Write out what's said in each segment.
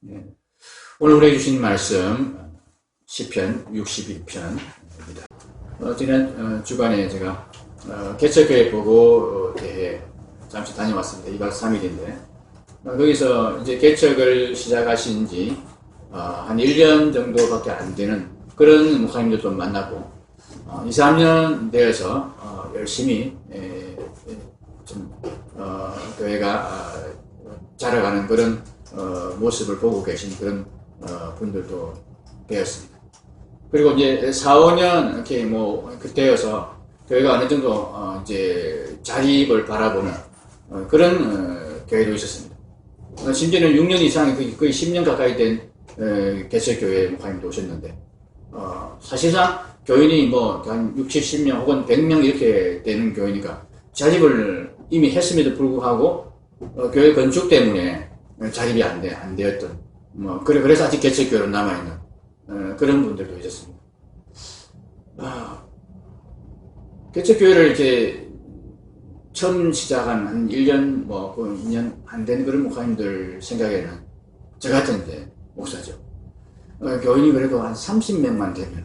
예. 오늘 우리에게 주신 말씀 시편 62편입니다. 지난 주간에 제가 개척교회 보고 대회 잠시 다녀왔습니다. 2박 3일인데 거기서 이제 개척을 시작하신 지 한 1년 정도밖에 안 되는 그런 목사님들 좀 만나고 2, 3년 되어서 열심히 좀 교회가 자라가는 그런 모습을 보고 계신 그런 분들도 되었습니다. 그리고 이제 4, 5년 이렇게 그때여서 교회가 어느 정도 이제 자립을 바라보는 그런 교회도 있었습니다. 심지어는 6년 이상 거의 10년 가까이 된 개척교회 목사님도 오셨는데 사실상 교인이 한 60, 70명 혹은 100명 이렇게 되는 교회니까 자립을 이미 했음에도 불구하고 교회 건축 때문에 자립이 안 되었던 그래서 아직 개척교회로 남아있는 그런 분들도 있었습니다. 개척교회를 이렇게 처음 시작한 한 1년 2년 안 된 그런 목사님들 생각에는 저 같은 이제 목사죠. 교인이 그래도 한 30명만 되면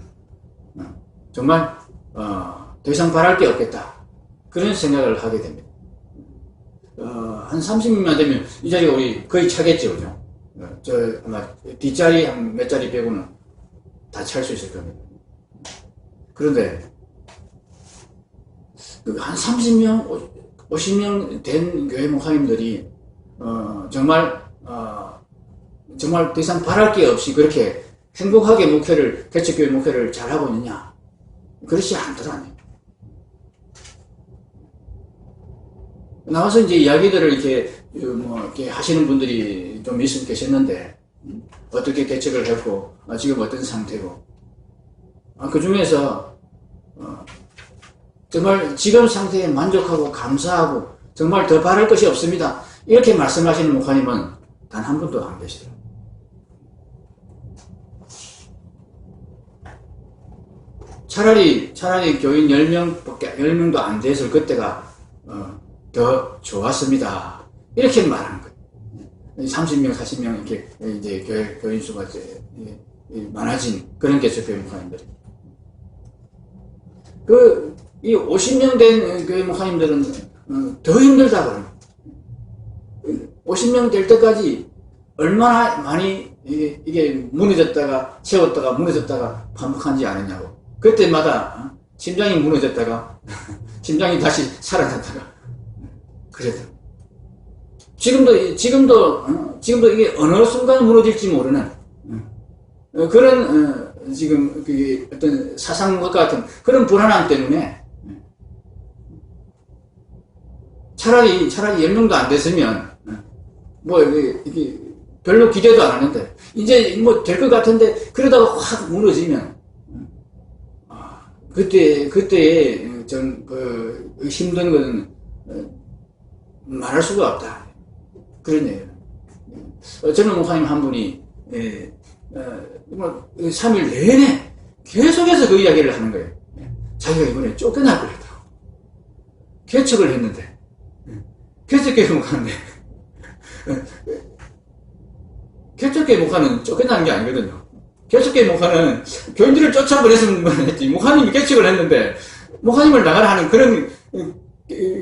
정말 더 이상 바랄 게 없겠다 그런 생각을 하게 됩니다. 한 30명만 되면 이 자리가 우리 거의 차겠죠, 그죠? 아마 뒷자리 한 몇 자리 빼고는 다 찰 수 있을 겁니다. 그런데 한 30명, 50명 된 교회 목사님들이 정말 더 이상 바랄 게 없이 그렇게 행복하게 개척교회 목회를 잘하고 있느냐? 그렇지 않더라고요. 나와서 이제 이야기들을 이렇게 하시는 분들이 좀 있으면 계셨는데, 어떻게 개척을 했고, 지금 어떤 상태고, 그 중에서, 정말 지금 상태에 만족하고 감사하고, 정말 더 바랄 것이 없습니다. 이렇게 말씀하시는 목사님은 단 한 분도 안 계시더라고요. 차라리 교인 10명도 안 돼서 그때가, 더 좋았습니다. 이렇게 말하는 거예요. 30명, 40명 이렇게 이제 교인 수가 이제 많아진 그런 개척교회 목사님들이. 이 50명 된 교회 목사님들은 더 힘들다 그러는 거예요. 50명 될 때까지 얼마나 많이 이게 무너졌다가 채웠다가 무너졌다가 반복한지 아느냐고. 그때마다 심장이 무너졌다가 심장이 다시 살아났다가 그래도 지금도 이게 어느 순간 무너질지 모르는 그런 지금 어떤 사상과 같은 그런 불안함 때문에 차라리 10명도 안 됐으면 이게 별로 기대도 안 하는데 이제 될 것 같은데 그러다가 확 무너지면 그때의 전 힘든 것은 말할 수가 없다. 그런 얘기예요. 젊은 목사님 한 분이 3일 내내 계속해서 그 이야기를 하는 거예요. 자기가 이번에 쫓겨날 뻔했다고. 개척을 했는데 개척교회 목사인데 개척교회 목사는 쫓겨나는 게 아니거든요. 개척교회 목사는 교인들을 쫓아버렸으면 했지 목사님이 개척을 했는데 목사님을 나가라 하는 그런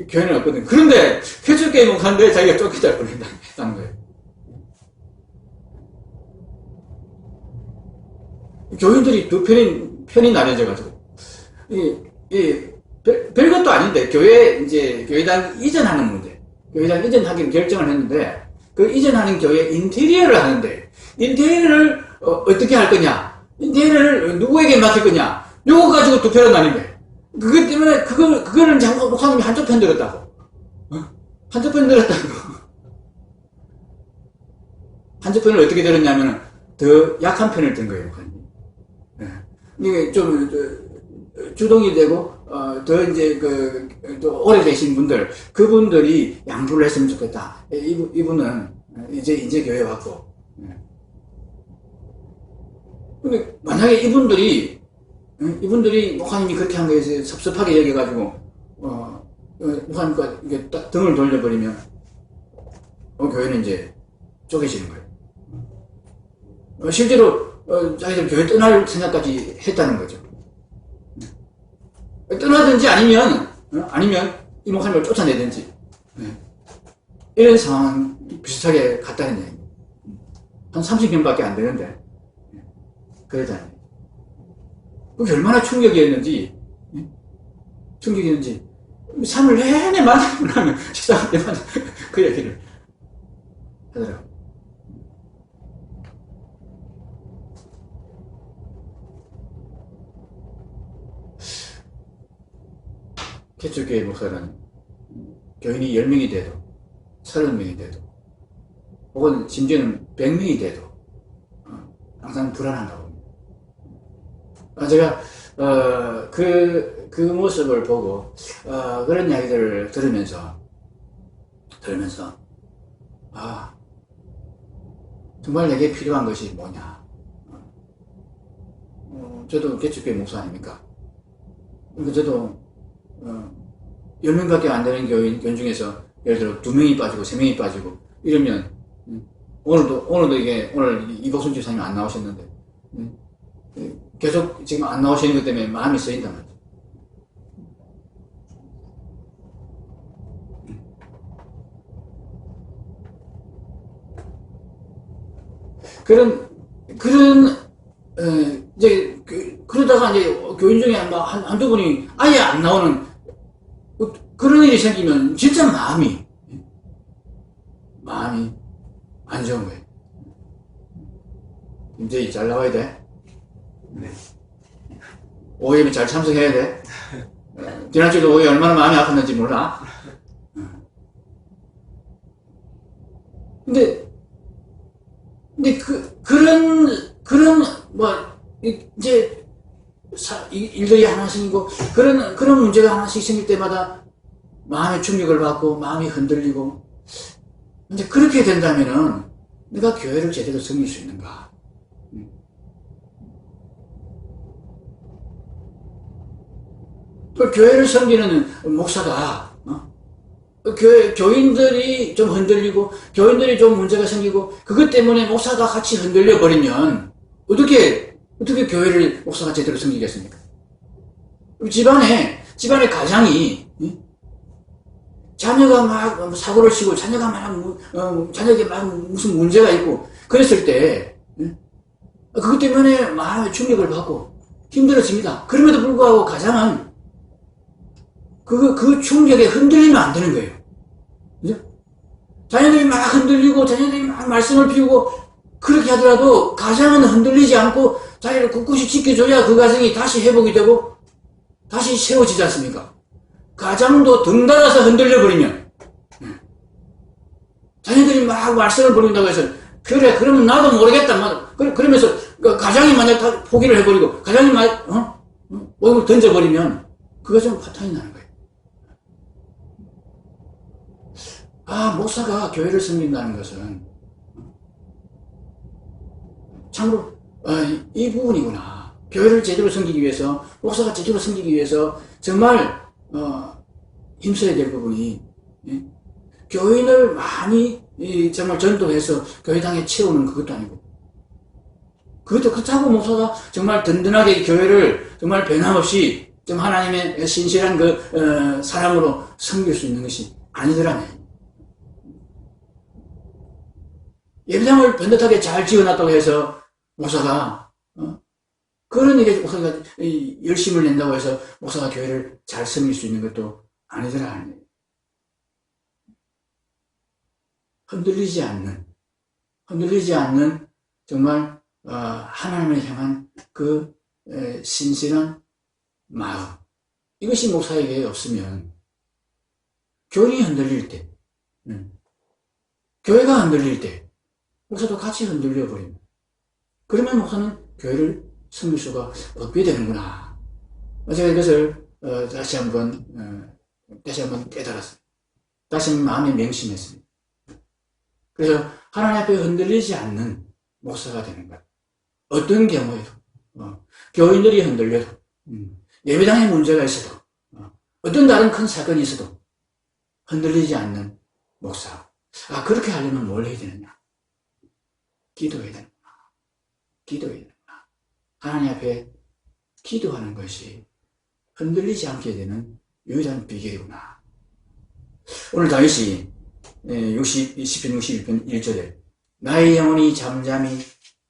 교회는 없거든. 그런데 개척교회 목사인데 자기가 쫓겨날 뻔했다는 거예요. 교인들이 두 편이 나뉘어져가지고 별것도 아닌데 교회당 이전하는 문제. 교회당 이전하기로 결정을 했는데 그 이전하는 교회 인테리어를 하는데 인테리어를 어떻게 할 거냐? 인테리어를 누구에게 맡길 거냐? 요거 가지고 두 편을 나뉜 거예요. 그것 때문에 그거는 자꾸 목사님이 한쪽 편 들었다고. 한쪽 편 들었다고. 한쪽 편을 어떻게 들었냐면 더 약한 편을 든 거예요, 목사님이. 이게 좀 주동이 되고 더 이제 또 오래 계신 분들 그분들이 양보를 했으면 좋겠다. 이분은 이제 교회 왔고. 근데 만약에 이분들이 목사님이 그렇게 한 거에 대해서 섭섭하게 여겨가지고 목사님과 이게 딱 등을 돌려버리면 교회는 이제 쪼개지는 거예요. 실제로 자기들 교회 떠날 생각까지 했다는 거죠. 떠나든지 아니면 이 목사님을 쫓아내든지 이런 상황 비슷하게 갔다는 얘기입니다. 한 30명밖에 안 되는데 그러잖아요. 그게 얼마나 충격이었는지 충격이었는지 3일 내내 만나고 나면 식사할 때마다 그 얘기를 하더라고요. 개척교회 목사는 교인이 10명이 돼도 30명이 돼도 혹은 심지어는 100명이 돼도 항상 불안한가 봅니다. 제가 그 모습을 보고 그런 이야기들을 들으면서 정말 내게 필요한 것이 뭐냐. 저도 개척교회 목사 아닙니까? 그러니까 저도 10명밖에 안 되는 교인 중에서 예를 들어 2명이 빠지고 3명이 빠지고 이러면 오늘도 이게 오늘 이복순 집사님 안 나오셨는데 계속 지금 안 나오시는 것 때문에 마음이 쓰인단 말이죠. 그러다가 이제 교인 중에 한두 분이 아예 안 나오는 그런 일이 생기면 진짜 마음이 안 좋은 거예요. 이제 잘 나와야 돼. 네. 오후에 잘 참석해야 돼. 지난주에도 오후에 얼마나 마음이 아팠는지 몰라. 근데 이제 일들이 하나씩 생기고 그런 문제가 하나씩 생길 때마다 마음의 충격을 받고 마음이 흔들리고 이제 그렇게 된다면은 내가 교회를 제대로 섬길 수 있는가? 또 교회를 섬기는 목사가 교인들이 좀 흔들리고 교인들이 좀 문제가 생기고 그것 때문에 목사가 같이 흔들려 버리면 어떻게 교회를 목사가 제대로 섬기겠습니까? 집안에 가장이 자녀가 막 사고를 치고 자녀에게 막 무슨 문제가 있고 그랬을 때 그것 때문에 마음의 충격을 받고 힘들어집니다. 그럼에도 불구하고 가장은 그 충격에 흔들리면 안 되는 거예요. 그죠? 자녀들이 막 흔들리고 자녀들이 막 말씀을 피우고 그렇게 하더라도 가장은 흔들리지 않고 자기를 굳굳이 지켜줘야 그 가정이 다시 회복이 되고 다시 세워지지 않습니까? 가장도 덩달아서 흔들려버리면 자녀들이 막 말씀을 버린다고 해서 그래 그러면 나도 모르겠다 그러면서 가장이 만약 다 포기를 해버리고 가장이 오늘 던져버리면 그 가정은 파탄이 나는 거예요. 목사가 교회를 섬긴다는 것은 참으로 이 부분이구나. 교회를 제대로 섬기기 위해서 목사가 제대로 섬기기 위해서 정말 힘써야 될 부분이 교인을 많이 정말 전도해서 교회당에 채우는 그것도 아니고 그렇다고 목사가 정말 든든하게 교회를 정말 변함없이 좀 하나님의 신실한 사람으로 섬길 수 있는 것이 아니더라네. 예배당을 번듯하게 잘 지어놨다고 해서 목사가 그런 일에 목사가 열심을 낸다고 해서 목사가 교회를 잘 섬길 수 있는 것도 아니더라. 흔들리지 않는 정말 하나님을 향한 그 신실한 마음, 이것이 목사에게 없으면 교인이 흔들릴 때 교회가 흔들릴 때 목사도 같이 흔들려 버립니다. 그러면 목사는 교회를 섬길 수가 없게 되는구나. 제가 이것을 다시 한번 깨달았어요. 다시 한번 마음에 명심했습니다. 그래서 하나님 앞에 흔들리지 않는 목사가 되는 것. 어떤 경우에도 교인들이 흔들려도 예배당에 문제가 있어도 어떤 다른 큰 사건이 있어도 흔들리지 않는 목사. 그렇게 하려면 뭘 해야 되느냐? 기도해야 되는구나. 기도해야 되는구나. 하나님 앞에 기도하는 것이 흔들리지 않게 되는 유일한 비결이구나. 오늘 다윗이 시편 61편 1절에 나의 영혼이 잠잠히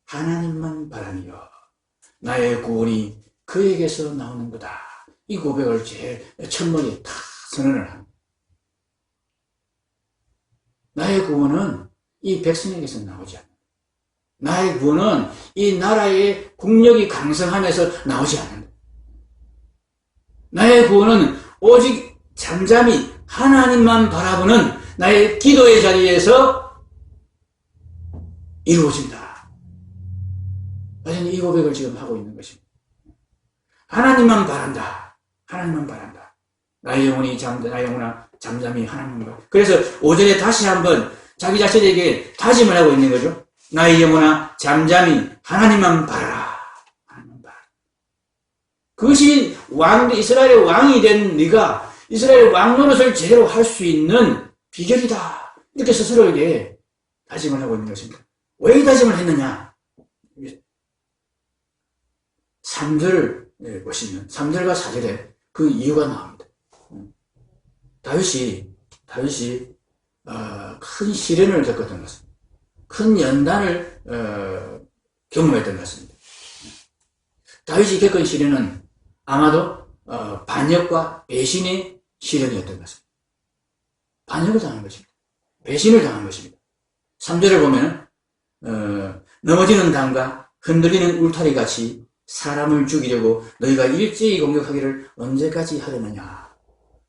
하나님만 바라며 나의 구원이 그에게서 나오는구나. 이 고백을 제일 첫머리에 다 선언을 합니다. 나의 구원은 이 백성에게서 나오지 않는다. 나의 구원은 이 나라의 국력이 강성하면서 나오지 않는다. 나의 구원은 오직 잠잠히 하나님만 바라보는 나의 기도의 자리에서 이루어진다. 여전히 이 고백을 지금 하고 있는 것입니다. 하나님만 바란다. 하나님만 바란다. 나의 영혼이 나의 영혼아 잠잠히 하나님만 바란다. 그래서 5절에 다시 한번 자기 자신에게 다짐을 하고 있는 거죠. 나의 영혼아 잠잠히 하나님만 바라라. 하나님만 바라라. 그것이 이스라엘의 왕이 된 네가 이스라엘 왕 노릇을 제대로 할 수 있는 비결이다. 이렇게 스스로에게 다짐을 하고 있는 것입니다. 왜 이 다짐을 했느냐? 3절 보시면 3절과 4절에 그 이유가 나옵니다. 다윗이 큰 시련을 겪었던 것입니다. 큰 연단을 경험했던 것입니다. 다윗이 겪은 시련은 아마도 반역과 배신의 시련이었던 것입니다. 반역을 당한 것입니다. 배신을 당한 것입니다. 3절을 보면 넘어지는 담과 흔들리는 울타리같이 사람을 죽이려고 너희가 일제히 공격하기를 언제까지 하려느냐.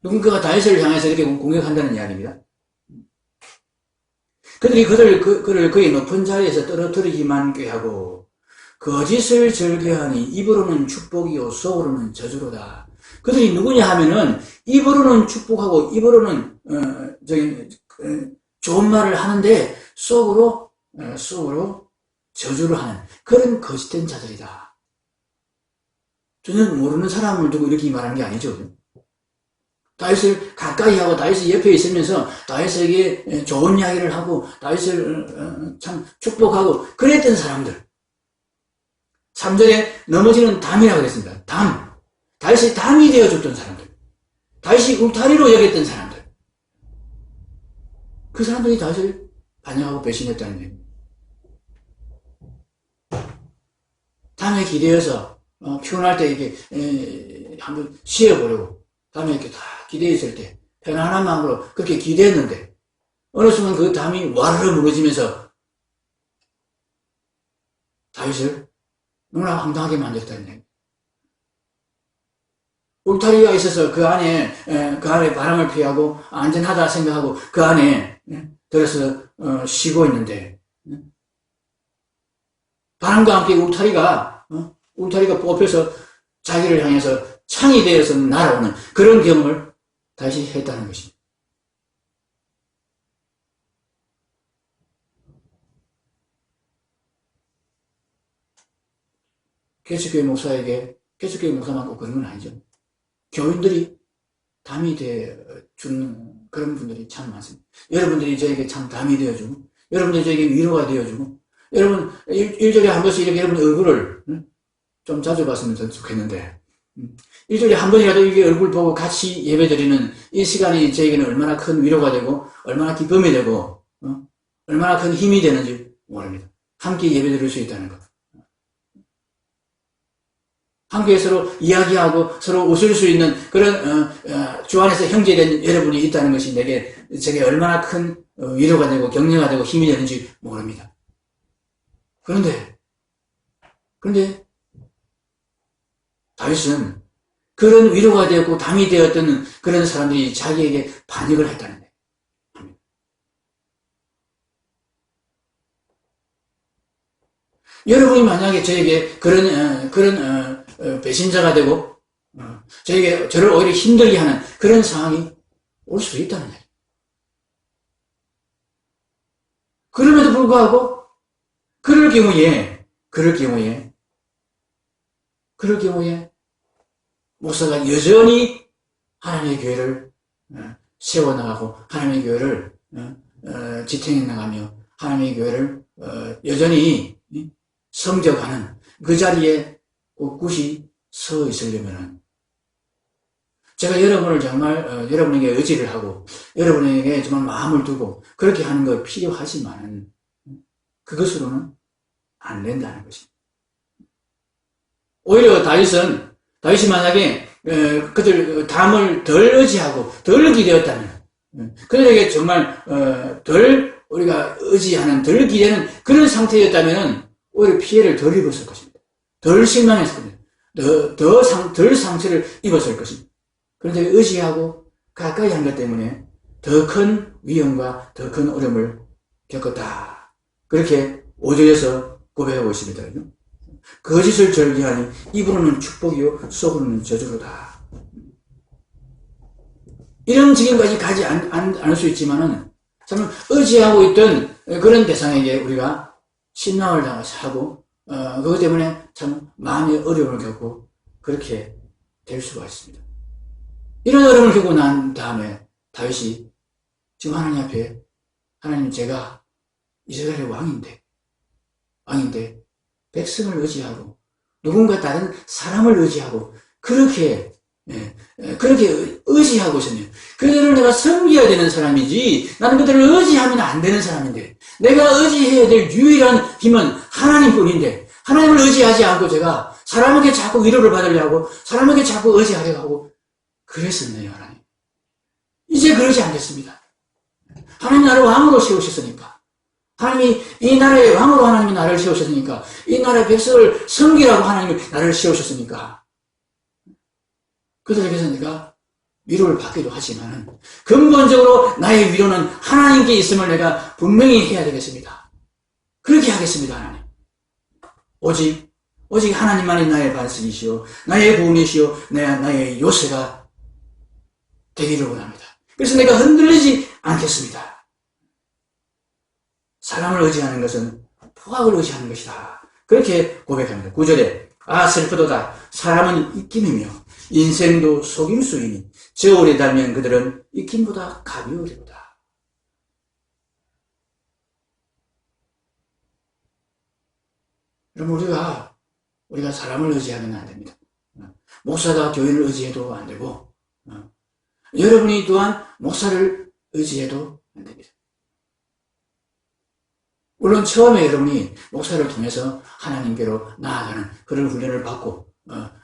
누군가가 다윗을 향해서 이렇게 공격한다는 이야기입니다. 그들이 그를 그의 높은 자리에서 떨어뜨리기만 꾀하고 거짓을 즐겨하니 입으로는 축복이요 속으로는 저주로다. 그들이 누구냐 하면은 입으로는 축복하고 입으로는 좋은 말을 하는데 속으로 저주를 하는 그런 거짓된 자들이다. 전혀 모르는 사람을 두고 이렇게 말하는 게 아니죠. 다윗을 가까이 하고 다윗이 옆에 있으면서 다윗에게 좋은 이야기를 하고 다윗을 참 축복하고 그랬던 사람들. 3절에 넘어지는 담이라고 그랬습니다. 담. 다윗이 담이 되어줬던 사람들. 다윗이 울타리로 여겼던 사람들. 그 사람들이 다윗을 반역하고 배신했다는 얘기입니다. 담에 기대어서 피곤할 때 이렇게 한번 쉬어보려고 담에 이렇게 다 기대있을 때 편안한 마음으로 그렇게 기대했는데 어느 순간 그 담이 와르르 무너지면서 다윗을 너무나 황당하게 만들었다는 얘기. 울타리가 있어서 그 안에 바람을 피하고 안전하다 생각하고 그 안에 들어서 쉬고 있는데 바람과 함께 울타리가 뽑혀서 자기를 향해서 창이 되어서 날아오는 그런 경험을 다시 했다는 것입니다. 개척교회 목사만 꼭 그런 건 아니죠. 교인들이 담이 되어주는 그런 분들이 참 많습니다. 여러분들이 저에게 참 담이 되어주고, 여러분들이 저에게 위로가 되어주고, 여러분, 일주일에 한 번씩 이렇게 여러분 얼굴을 좀 자주 봤으면 좋겠는데, 일주일에 한 번이라도 이게 얼굴 보고 같이 예배드리는 이 시간이 저에게는 얼마나 큰 위로가 되고, 얼마나 기쁨이 되고, 얼마나 큰 힘이 되는지 모릅니다. 함께 예배드릴 수 있다는 것. 함께 서로 이야기하고 서로 웃을 수 있는 그런 주 안에서 형제된 여러분이 있다는 것이 제게 얼마나 큰 위로가 되고 격려가 되고 힘이 되는지 모릅니다. 그런데 다윗은 그런 위로가 되었고 담이 되었던 그런 사람들이 자기에게 반역을 했다는 거예요. 여러분이 만약에 저에게 그런 배신자가 되고 저를 오히려 힘들게 하는 그런 상황이 올 수도 있다는 거예요. 그럼에도 불구하고 그럴 경우에 목사가 여전히 하나님의 교회를 세워나가고 하나님의 교회를 지탱해 나가며 하나님의 교회를 여전히 성적하는 그 자리에 꿋꿋이 서 있으려면은 제가 여러분을 정말 여러분에게 의지를 하고 여러분에게 정말 마음을 두고 그렇게 하는 거 필요하지만은 그것으로는 안 된다는 것입니다. 오히려 다윗이 만약에 그들 담을 덜 의지하고 덜 기대었다면 그들에게 정말 덜 우리가 의지하는 덜 기대는 그런 상태였다면 오히려 피해를 덜 입었을 것입니다. 덜 실망했을 겁니다. 덜 상처를 입었을 것입니다. 그런데 의지하고 가까이 한 것 때문에 더 큰 위험과 더 큰 어려움을 겪었다. 그렇게 5절에서 고백하고 있습니다. 거짓을 절개하니 입으로는 축복이요 속으로는 저주로다. 이런 지경까지 가지 않을 수 있지만은 참 의지하고 있던 그런 대상에게 우리가 신망을 하고 그것 때문에 참 마음의 어려움을 겪고 그렇게 될 수가 있습니다. 이런 어려움을 겪고 난 다음에 다윗이 지금 하나님 앞에 하나님 제가 이스라엘의 왕인데 백성을 의지하고 누군가 다른 사람을 의지하고 그렇게 의지하고 있으면 그들을 내가 섬겨야 되는 사람이지 나는 그들을 의지하면 안 되는 사람인데 내가 의지해야 될 유일한 힘은 하나님뿐인데 하나님을 의지하지 않고 제가 사람에게 자꾸 위로를 받으려고 사람에게 자꾸 의지하려고 하고 그랬었네요. 하나님 이제 그러지 않겠습니다. 하나님 나를 왕으로 세우셨으니까 하나님이 이 나라의 왕으로 하나님이 나를 세우셨으니까 이 나라의 백성을 섬기라고 하나님이 나를 세우셨으니까 그들에게서 내가 위로를 받기도 하지만 근본적으로 나의 위로는 하나님께 있음을 내가 분명히 해야 되겠습니다. 그렇게 하겠습니다. 하나님 오직 하나님만이 나의 반석이시오 나의 구원이시오 나의 요새가 되기를 원합니다. 그래서 내가 흔들리지 않겠습니다. 사람을 의지하는 것은 포악을 의지하는 것이다. 그렇게 고백합니다. 9절에 슬프도다. 사람은 입김이며 인생도 속임수이니 저울에 달면 그들은 입김보다 가벼우리로다. 여러분 우리가 사람을 의지하면 안 됩니다. 목사가 교인을 의지해도 안 되고 여러분이 또한 목사를 의지해도 안 됩니다. 물론 처음에 여러분이 목사를 통해서 하나님께로 나아가는 그런 훈련을 받고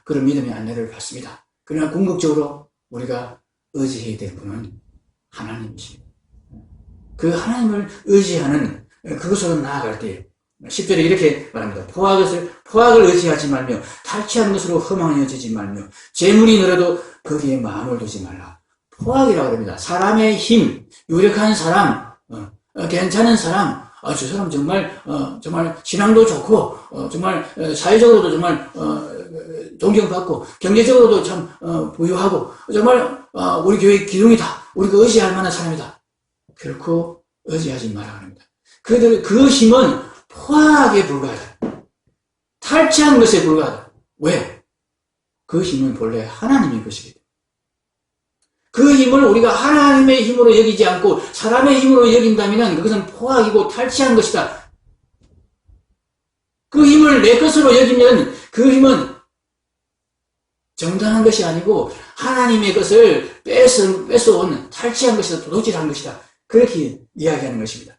그런 믿음의 안내를 받습니다. 그러나 궁극적으로 우리가 의지해야 될 분은 하나님이십니다. 그 하나님을 의지하는 그것으로 나아갈 때 10절에 이렇게 말합니다. 포악을 의지하지 말며 탈취하는 것으로 허망이 여지지 말며 재물이 늘어도 거기에 마음을 두지 말라. 포악이라고 합니다. 사람의 힘, 유력한 사람, 괜찮은 사람, 저 사람 정말 신앙도 좋고, 정말 사회적으로도 정말 존경받고, 경제적으로도 참 부유하고, 정말 우리 교회 기둥이다. 우리가 의지할 만한 사람이다. 결코 의지하지 말아야 합니다. 그 힘은 포악에 불과하다. 탈취하는 것에 불과하다. 왜? 그 힘은 본래 하나님의 것이기 때문에. 그 힘을 우리가 하나님의 힘으로 여기지 않고 사람의 힘으로 여긴다면 그것은 포악이고 탈취한 것이다. 그 힘을 내 것으로 여기면 그 힘은 정당한 것이 아니고 하나님의 것을 뺏어온 탈취한 것이다. 도둑질한 것이다. 그렇게 이야기하는 것입니다.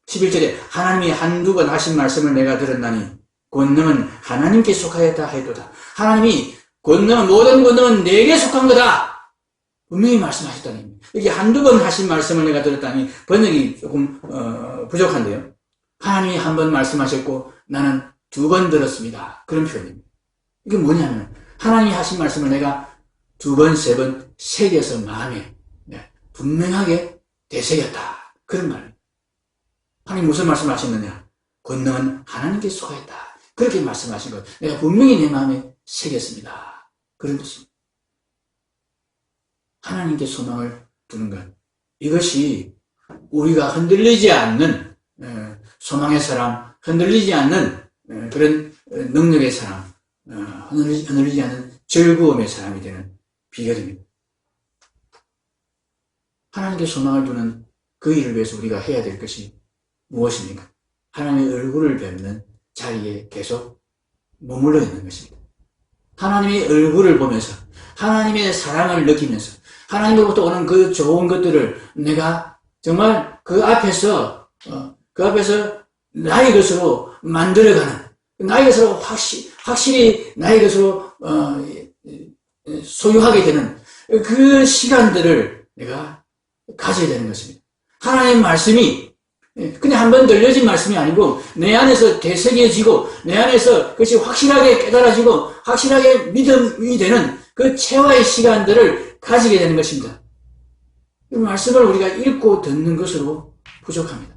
11절에 하나님이 한두 번 하신 말씀을 내가 들었나니 권능은 하나님께 속하였다 하였도다. 하나님이 모든 권능은 내게 속한 거다. 분명히 말씀하셨다니. 여기 한두 번 하신 말씀을 내가 들었다니 번역이 조금 부족한데요. 하나님이 한 번 말씀하셨고 나는 두 번 들었습니다. 그런 표현입니다. 이게 뭐냐면 하나님이 하신 말씀을 내가 두 번, 세 번 새겨서 마음에 분명하게 되새겼다. 그런 말입니다. 하나님 무슨 말씀을 하셨느냐? 권능은 하나님께 속하였다. 그렇게 말씀하신 것. 내가 분명히 내 마음에 새겼습니다. 그런 뜻입니다. 하나님께 소망을 두는 것. 이것이 우리가 흔들리지 않는 소망의 사람, 흔들리지 않는 그런 능력의 사람, 흔들리지 않는 즐거움의 사람이 되는 비결입니다. 하나님께 소망을 두는 그 일을 위해서 우리가 해야 될 것이 무엇입니까? 하나님의 얼굴을 뵙는 자리에 계속 머물러 있는 것입니다. 하나님의 얼굴을 보면서 하나님의 사랑을 느끼면서 하나님으로부터 오는 그 좋은 것들을 내가 정말 그 앞에서 나의 것으로 만들어가는, 나의 것으로 확실히 나의 것으로 소유하게 되는 그 시간들을 내가 가져야 되는 것입니다. 하나님의 말씀이 그냥 한번 들려진 말씀이 아니고 내 안에서 되새겨지고 내 안에서 그것이 확실하게 깨달아지고 확실하게 믿음이 되는 그 체화의 시간들을 가지게 되는 것입니다. 그 말씀을 우리가 읽고 듣는 것으로 부족합니다.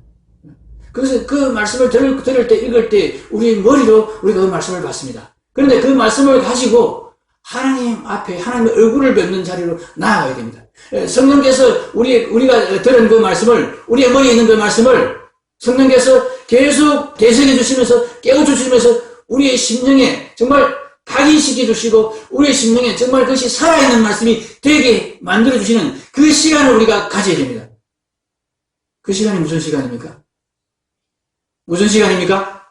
그래서 그 말씀을 들을 때, 읽을 때 우리 머리로 우리가 그 말씀을 받습니다. 그런데 그 말씀을 가지고 하나님 앞에 하나님의 얼굴을 뵙는 자리로 나아가야 됩니다. 성령께서 우리가 들은 그 말씀을, 우리의 머리에 있는 그 말씀을 성령께서 계속 되새겨 주시면서 깨워주시면서 우리의 심령에 정말 각인시켜 주시고 우리의 심령에 정말 그것이 살아있는 말씀이 되게 만들어 주시는 그 시간을 우리가 가져야 됩니다. 그 시간이 무슨 시간입니까? 무슨 시간입니까?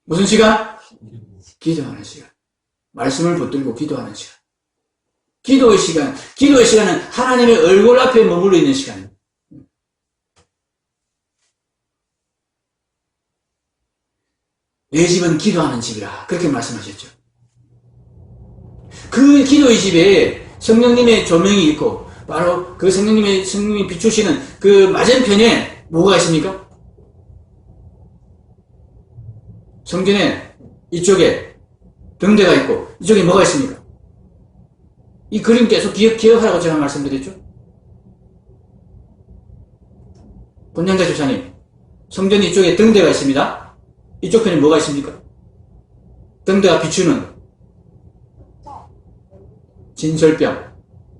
무슨 시간? 기도하는 시간. 말씀을 붙들고 기도하는 시간. 기도의 시간은 하나님의 얼굴 앞에 머물러 있는 시간입니다. 내 집은 기도하는 집이라 그렇게 말씀하셨죠. 그 기도의 집에 성령님의 조명이 있고 바로 그 성령님이 비추시는 그 맞은편에 뭐가 있습니까? 성전에 이쪽에 등대가 있고 이쪽에 뭐가 있습니까? 이 그림 계속 기억하라고 제가 말씀드렸죠. 본양자 조사님, 성전 이쪽에 등대가 있습니다. 이쪽 편에 뭐가 있습니까? 등대가 비추는 진설병.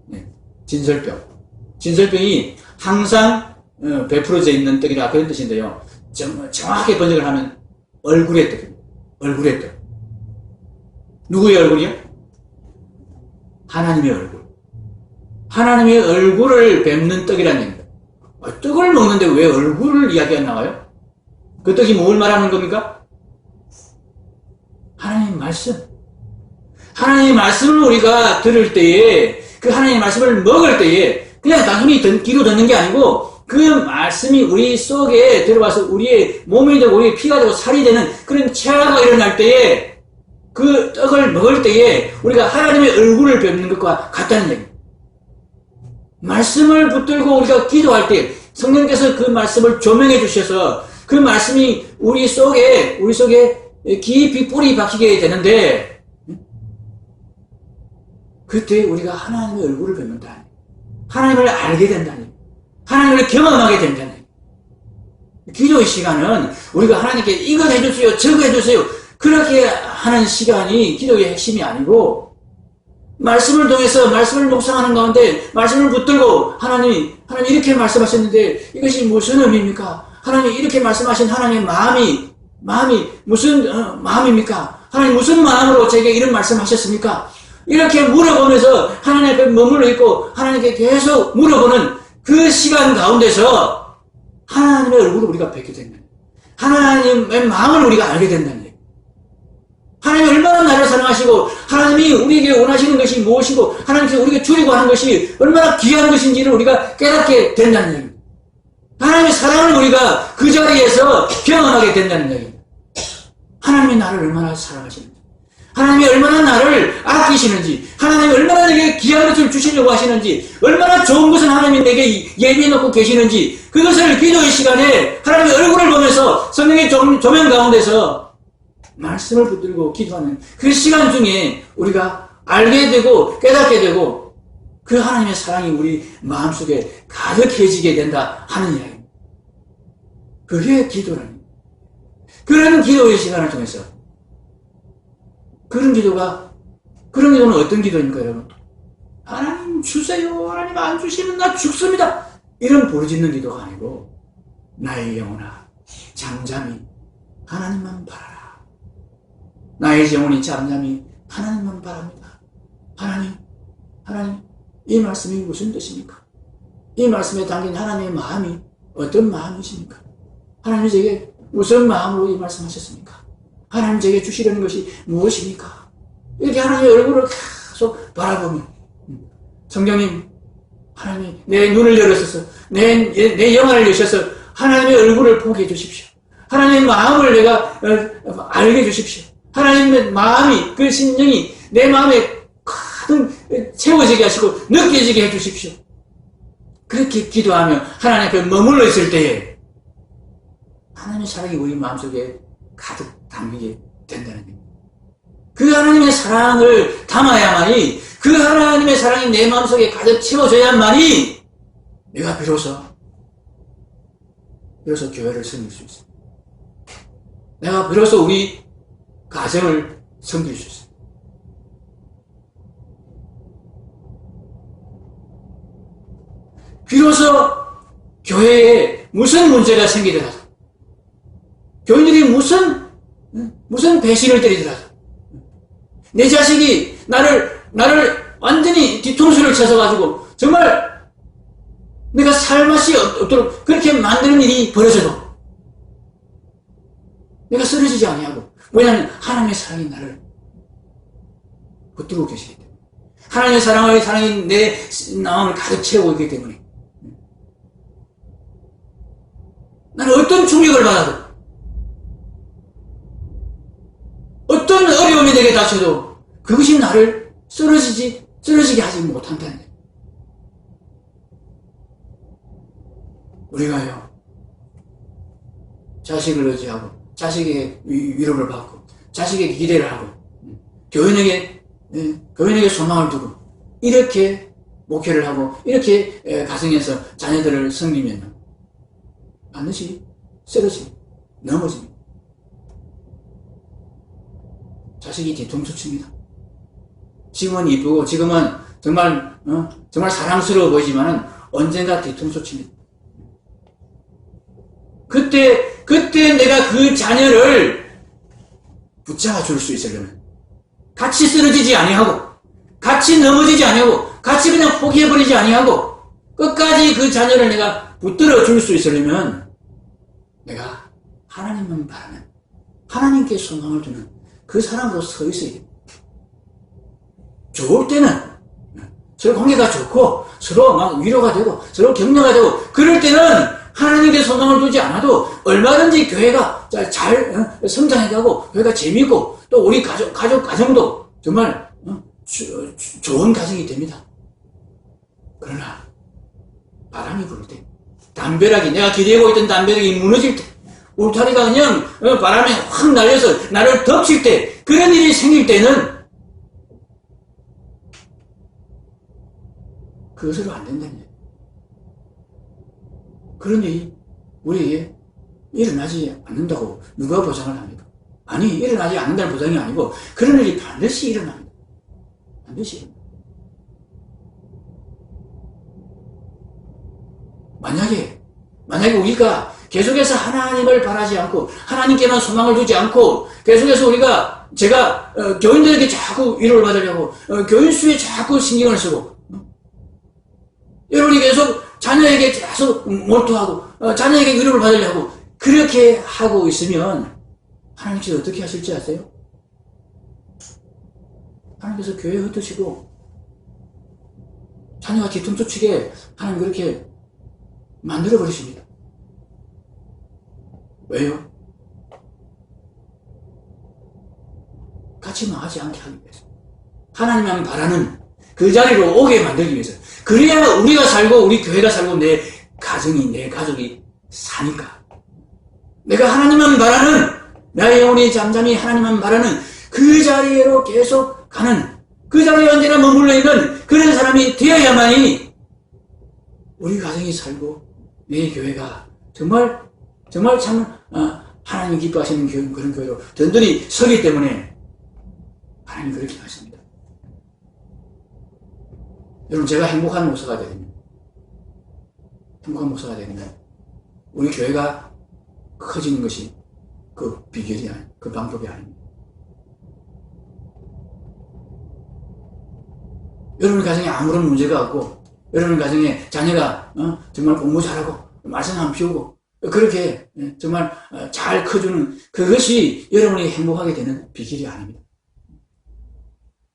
네, 진설병. 진설병이 항상 베풀어져 있는 떡이라 그런 뜻인데요. 정확하게 번역을 하면 얼굴의 떡입니다. 얼굴의 떡. 누구의 얼굴이요? 하나님의 얼굴. 하나님의 얼굴을 뵙는 떡이라는 얘기입니다. 떡을 먹는데 왜 얼굴을 이야기가 나와요? 그 떡이 뭘 말하는 겁니까? 하나님의 말씀. 하나님의 말씀을 우리가 들을 때에, 그 하나님의 말씀을 먹을 때에, 그냥 단순히 귀로 듣는 게 아니고, 그 말씀이 우리 속에 들어와서 우리의 몸이 되고, 우리의 피가 되고, 살이 되는 그런 체화가 일어날 때에, 그 떡을 먹을 때에, 우리가 하나님의 얼굴을 뵙는 것과 같다는 얘기입니다. 말씀을 붙들고 우리가 기도할 때, 성령께서 그 말씀을 조명해 주셔서, 그 말씀이 우리 속에 깊이 뿌리 박히게 되는데, 그때 우리가 하나님의 얼굴을 뵙는다. 하나님을 알게 된다니. 하나님을 경험하게 된다니. 기도의 시간은 우리가 하나님께 이것 해주세요, 저거 해주세요. 그렇게 하는 시간이 기도의 핵심이 아니고, 말씀을 통해서 말씀을 묵상하는 가운데 말씀을 붙들고 하나님 이렇게 말씀하셨는데 이것이 무슨 의미입니까? 하나님 이렇게 말씀하신 하나님의 마음이 무슨 마음입니까? 하나님 무슨 마음으로 제게 이런 말씀하셨습니까? 이렇게 물어보면서 하나님 앞에 머물러 있고 하나님께 계속 물어보는 그 시간 가운데서 하나님의 얼굴을 우리가 뵙게 된다. 하나님의 마음을 우리가 알게 된다는 얘기예요. 하나님이 얼마나 나를 사랑하시고 하나님이 우리에게 원하시는 것이 무엇이고 하나님께서 우리에게 주려고 하는 것이 얼마나 귀한 것인지를 우리가 깨닫게 된다는 얘기입니다. 하나님의 사랑을 우리가 그 자리에서 경험하게 된다는 얘기입니다. 하나님이 나를 얼마나 사랑하시는지, 하나님이 얼마나 나를 아끼시는지, 하나님이 얼마나 내게 귀한 것을 주시려고 하시는지, 얼마나 좋은 것을 하나님이 내게 예비해 놓고 계시는지, 그것을 기도의 시간에 하나님의 얼굴을 보면서 성령의 조명 가운데서 말씀을 붙들고 기도하는 그 시간 중에 우리가 알게 되고 깨닫게 되고 그 하나님의 사랑이 우리 마음속에 가득해지게 된다 하는 이야기입니다. 그게 기도라는, 그런 기도의 시간을 통해서 그런 기도는 어떤 기도입니까, 여러분? 하나님 주세요, 하나님 안 주시면 나 죽습니다, 이런 부르짖는 기도가 아니고 나의 영혼아 잠잠히 하나님만 바라라. 나의 영혼이 잠잠히 하나님만 바랍니다. 하나님, 이 말씀이 무슨 뜻입니까? 이 말씀에 담긴 하나님의 마음이 어떤 마음이십니까? 하나님이 제게 무슨 마음으로 이 말씀하셨습니까? 하나님 제게 주시려는 것이 무엇입니까? 이렇게 하나님의 얼굴을 계속 바라보며 성령님, 하나님이 내 눈을 열어서 내 영안을 여셔서 하나님의 얼굴을 보게 해주십시오. 하나님의 마음을 내가 알게 해주십시오. 하나님의 마음이, 그 심령이 내 마음에 가득 채워지게 하시고 느껴지게 해주십시오. 그렇게 기도하며 하나님 앞에 머물러 있을 때에 하나님의 사랑이 우리 마음속에 가득 담기게 된다는 겁니다. 그 하나님의 사랑을 담아야만이, 그 하나님의 사랑이 내 마음속에 가득 채워져야만이 내가 비로소 교회를 섬길 수 있어요. 내가 비로소 우리 가정을 섬길 수 있어요. 비로소 교회에 무슨 문제가 생기더라도, 교인들이 무슨 배신을 때리더라도, 내 자식이 나를 완전히 뒤통수를 쳐서가지고 정말 내가 살맛이 없도록 그렇게 만드는 일이 벌어져도 내가 쓰러지지 아니하고, 왜냐하면 하나님의 사랑이 나를 붙들고 계시기 때문에, 하나님의 사랑이 내 마음을 가득 채우고 있기 때문에 나는 어떤 충격을 받아도, 어떤 어려움이 내게 닥쳐도 그것이 나를 쓰러지게 하지 못한다는 거예요. 우리가요, 자식을 의지하고 자식에게 위로를 받고 자식에게 기대를 하고 교인에게 소망을 두고 이렇게 목회를 하고 이렇게 가정에서 자녀들을 섬기면 반드시 쓰러집니다. 넘어집니다. 자식이 뒤통수 칩니다. 지금은 이쁘고 지금은 정말 사랑스러워 보이지만은 언젠가 뒤통수 칩니다. 그때 내가 그 자녀를 붙잡아 줄 수 있으려면, 같이 쓰러지지 아니하고 같이 넘어지지 아니하고 같이 그냥 포기해버리지 아니하고 끝까지 그 자녀를 내가 붙들어 줄 수 있으려면 내가 하나님만 바라는, 하나님께 소망을 두는 그 사람으로 서 있어야 됩니다. 좋을 때는 서로 관계가 좋고 서로 막 위로가 되고 서로 격려가 되고, 그럴 때는 하나님께 소망을 두지 않아도 얼마든지 교회가 잘 성장해가고 교회가 재미있고 또 우리 가정도 정말 좋은 가정이 됩니다. 그러나 바람이 불 때, 담벼락이, 내가 기대고 있던 담벼락이 무너질 때, 울타리가 그냥 바람에 확 날려서 나를 덮칠 때, 그런 일이 생길 때는 그것으로 안 된다는 거예요. 그런 일이 우리에게 일어나지 않는다고 누가 보장을 합니까? 아니, 일어나지 않는다는 보장이 아니고 그런 일이 반드시 일어납니다. 반드시 일어납니다. 만약에 우리가 계속해서 하나님을 바라지 않고 하나님께만 소망을 두지 않고 계속해서 제가 교인들에게 자꾸 위로를 받으려고 교인 수에 자꾸 신경을 쓰고 여러분이 계속 자녀에게 계속 몰두하고 자녀에게 위로를 받으려고 그렇게 하고 있으면 하나님께서 어떻게 하실지 아세요? 하나님께서 교회 흩으시고 자녀가 뒤통수 치게 하나님 그렇게 만들어버리십니다. 왜요? 같이 망하지 않게 하기 위해서, 하나님만 바라는 그 자리로 오게 만들기 위해서. 그래야 우리가 살고 우리 교회가 살고 내 가정이, 내 가족이 사니까. 내가 하나님만 바라는, 나의 영혼이 잠잠히 하나님만 바라는 그 자리로 계속 가는, 그 자리에 언제나 머물러 있는 그런 사람이 되어야만이 우리 가정이 살고 내 교회가 정말 참 하나님 기뻐하시는 그런 교회로 든든히 서기 때문에 하나님 그렇게 하십니다. 여러분, 제가 행복한 목사가 되면 우리 교회가 커지는 것이 그 비결이 아니에요. 그 방법이 아닙니다. 여러분 가정에 아무런 문제가 없고, 여러분 가정에 자녀가 정말 공부 잘하고 말씀 안 피우고 그렇게 정말 잘 커주는 그것이 여러분이 행복하게 되는 비결이 아닙니다.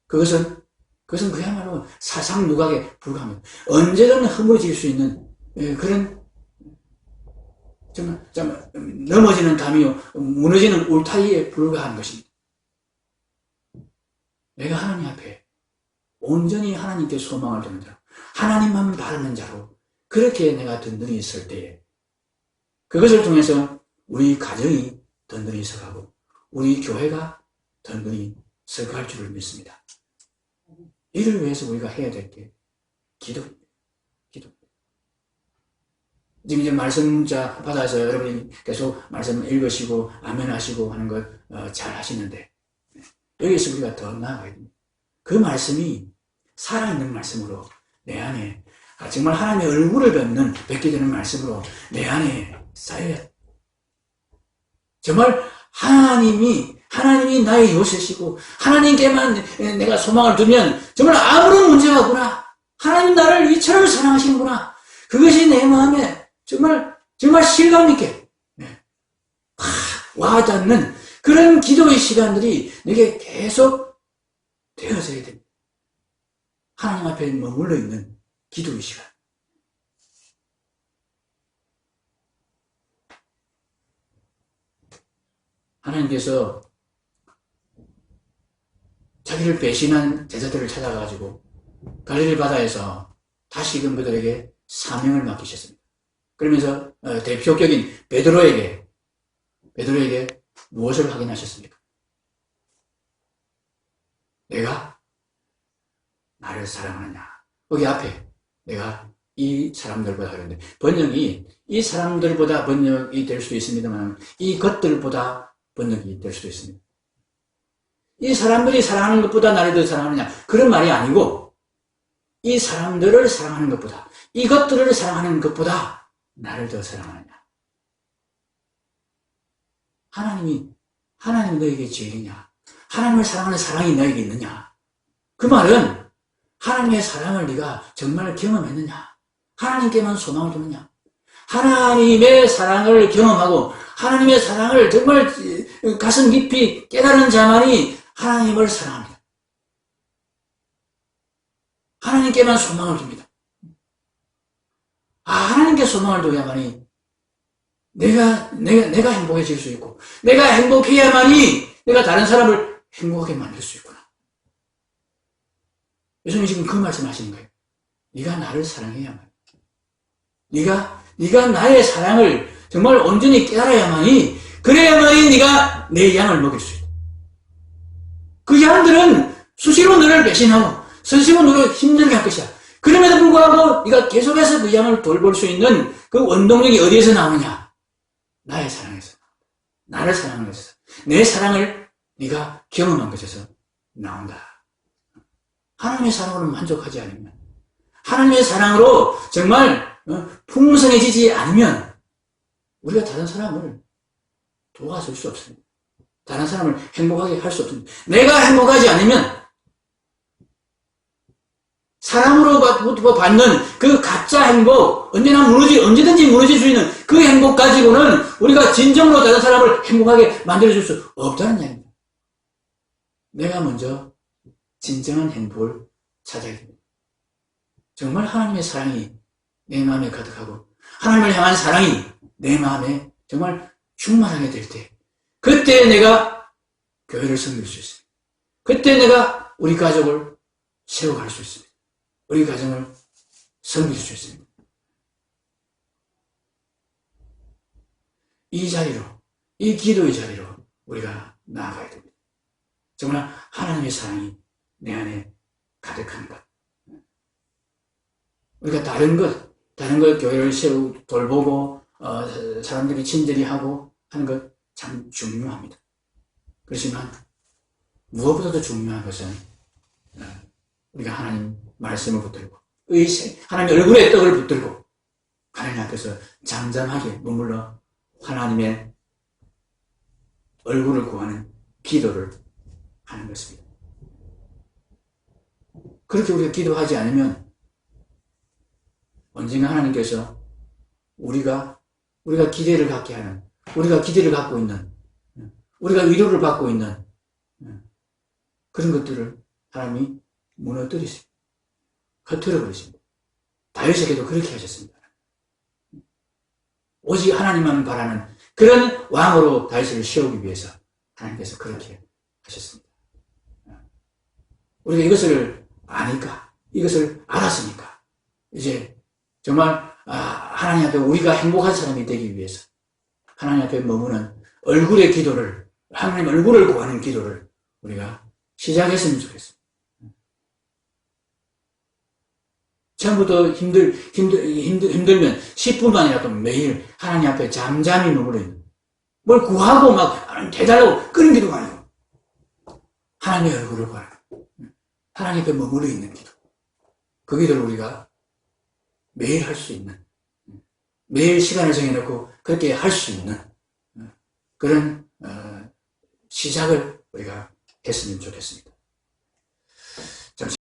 그것은 그야말로 사상 누각에 불과합니다. 언제든 허물어질 수 있는 그런 정말 넘어지는 담이요 무너지는 울타리에 불과한 것입니다. 내가 하나님 앞에 온전히 하나님께 소망을 두는 자로 하나님만 바라는 자로 그렇게 내가 든든히 있을 때에 그것을 통해서 우리 가정이 든든히 서가고 우리 교회가 든든히 서갈 줄을 믿습니다. 이를 위해서 우리가 해야 될 게 기도입니다. 지금 이제 말씀자 받아서 여러분이 계속 말씀 읽으시고 아멘 하시고 하는 것 잘 하시는데 여기서 우리가 더 나아가야 됩니다. 그 말씀이 살아있는 말씀으로 내 안에 정말 하나님의 얼굴을 뵙게 되는 말씀으로 내 안에 쌓여야 정말 하나님이 나의 요새시고 하나님께만 내가 소망을 두면 정말 아무런 문제가 없구나. 하나님 나를 이처럼 사랑하시는구나. 그것이 내 마음에 정말 실감 있게 팍 와닿는 그런 기도의 시간들이 내게 계속 되어져야 됩니다. 하나님 앞에 머물러 있는 기도의 시간. 하나님께서 자기를 배신한 제자들을 찾아가지고 갈릴리 바다에서 다시금 그들에게 사명을 맡기셨습니다. 그러면서 대표격인 베드로에게 무엇을 확인하셨습니까? 내가 나를 사랑하느냐. 거기 앞에 내가 이 사람들보다 그런데 번역이 이 사람들보다 번역이 될 수도 있습니다만 이 것들보다 번역이 될 수도 있습니다. 이 사람들이 사랑하는 것보다 나를 더 사랑하느냐 그런 말이 아니고 이 사람들을 사랑하는 것보다 이것들을 사랑하는 것보다 나를 더 사랑하느냐. 하나님이 너에게 제일이냐? 하나님을 사랑하는 사랑이 너에게 있느냐? 그 말은 하나님의 사랑을 네가 정말 경험했느냐? 하나님께만 소망을 두느냐? 하나님의 사랑을 경험하고 하나님의 사랑을 정말 가슴 깊이 깨달은 자만이 하나님을 사랑합니다. 하나님께만 소망을 둡니다. 하나님께 소망을 둬야만이 내가 행복해질 수 있고 내가 행복해야만이 내가 다른 사람을 행복하게 만들 수 있구나. 예수님 지금 그 말씀하시는 거예요. 네가 나를 사랑해야만 네가 나의 사랑을 정말 온전히 깨달아야만이 그래야만이 네가 내 양을 먹일 수 있다. 그 양들은 수시로 너를 배신하고 수시로 너를 힘들게 할 것이야. 그럼에도 불구하고 네가 계속해서 그 양을 돌볼 수 있는 그 원동력이 어디에서 나오느냐? 나의 사랑에서, 나를 사랑하는 것에서, 내 사랑을 네가 경험한 것에서 나온다. 하나님의 사랑으로 만족하지 않으면, 하나님의 사랑으로 정말 풍성해지지 않으면 우리가 다른 사람을 도와줄 수 없습니다. 다른 사람을 행복하게 할 수 없습니다. 내가 행복하지 않으면 사람으로 받는 그 가짜 행복, 언제든지 무너질 수 있는 그 행복 가지고는 우리가 진정으로 다른 사람을 행복하게 만들어줄 수 없다는 이야기입니다. 내가 먼저 진정한 행복을 찾아야 됩니다. 정말 하나님의 사랑이 내 마음에 가득하고 하나님을 향한 사랑이 내 마음에 정말 충만하게 될 때 그때 내가 교회를 섬길 수 있습니다. 그때 내가 우리 가족을 세워갈 수 있습니다. 우리 가정을 섬길 수 있습니다. 이 자리로, 이 기도의 자리로 우리가 나아가야 됩니다. 정말 하나님의 사랑이 내 안에 가득한 것. 우리가 다른 것 교회를 돌보고 사람들이 친절히 하고 하는 것 참 중요합니다. 그렇지만 무엇보다도 중요한 것은 우리가 하나님 말씀을 붙들고 하나님 얼굴에 떡을 붙들고 하나님 앞에서 잠잠하게 머물러 하나님의 얼굴을 구하는 기도를 하는 것입니다. 그렇게 우리가 기도하지 않으면 언젠가 하나님께서 우리가 우리가 기대를 갖게 하는, 우리가 기대를 갖고 있는, 우리가 위로를 받고 있는 그런 것들을 하나님이 무너뜨리십니다. 흩어버리십니다. 다윗에게도 그렇게 하셨습니다. 오직 하나님만 바라는 그런 왕으로 다윗을 세우기 위해서 하나님께서 그렇게 하셨습니다. 우리가 이것을 아니까, 이것을 알았으니까 이제 정말 하나님 앞에 우리가 행복한 사람이 되기 위해서 하나님 앞에 머무는 얼굴의 기도를, 하나님 얼굴을 구하는 기도를 우리가 시작했으면 좋겠습니다. 처음부터 힘들면 10분만이라도 매일 하나님 앞에 잠잠히 머물러 있는, 뭘 구하고 막 대달라고 그런 기도가 아니고 하나님의 얼굴을 구하는, 하나님 앞에 머물러 있는 기도, 그 기도를 우리가 매일 할 수 있는, 매일 시간을 정해놓고 그렇게 할 수 있는 그런 시작을 우리가 했으면 좋겠습니다.